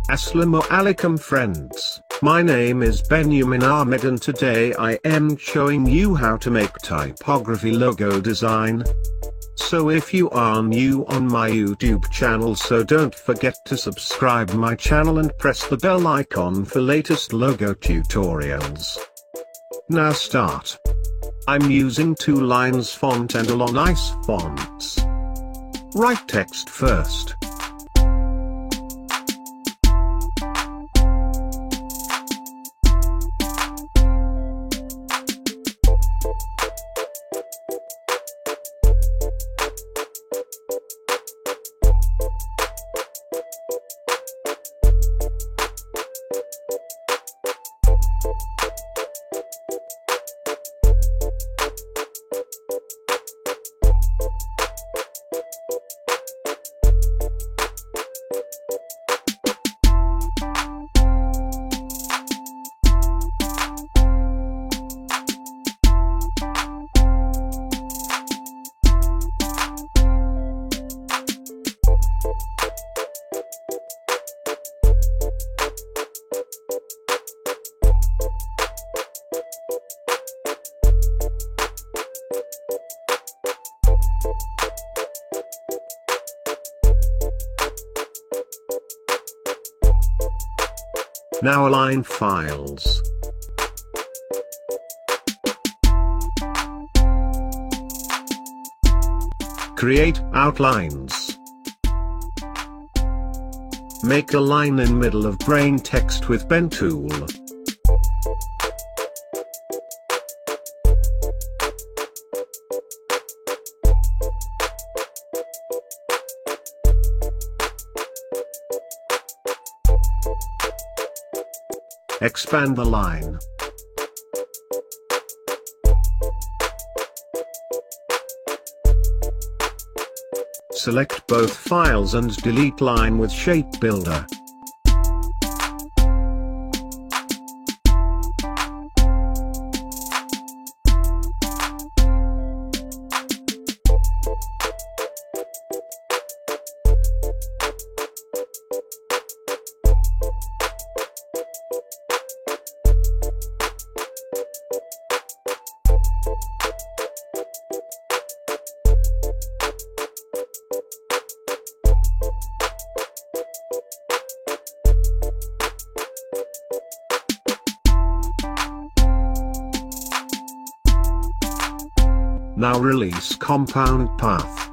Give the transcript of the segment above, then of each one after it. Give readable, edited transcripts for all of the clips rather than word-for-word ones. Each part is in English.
Assalamu alaikum friends, my name is Benjamin Ahmed and today I am showing you how to make typography logo design. So if you are new on my YouTube channel, so don't forget to subscribe my channel and press the bell icon for latest logo tutorials. Now start. I'm using 2 lines font and all nice fonts. Write text first. Now align files. Create outlines. Make a line in middle of brain text with pen tool. Expand the line. Select both files and delete line with Shape Builder. Now release compound path.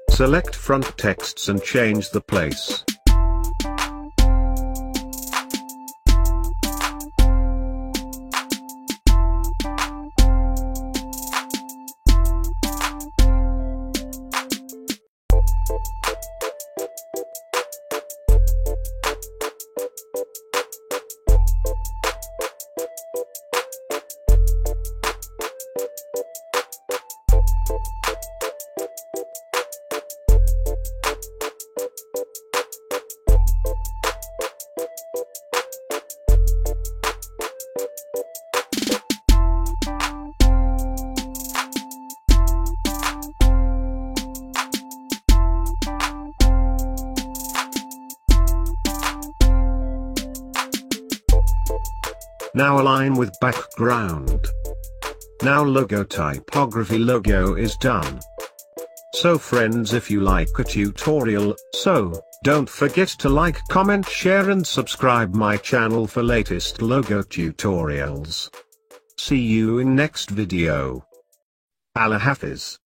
Select front texts and change the place. Now align with background. Now logo typography logo is done. So friends, if you like a tutorial, so don't forget to like, comment, share and subscribe my channel for latest logo tutorials. See you in next video. Allah Hafiz.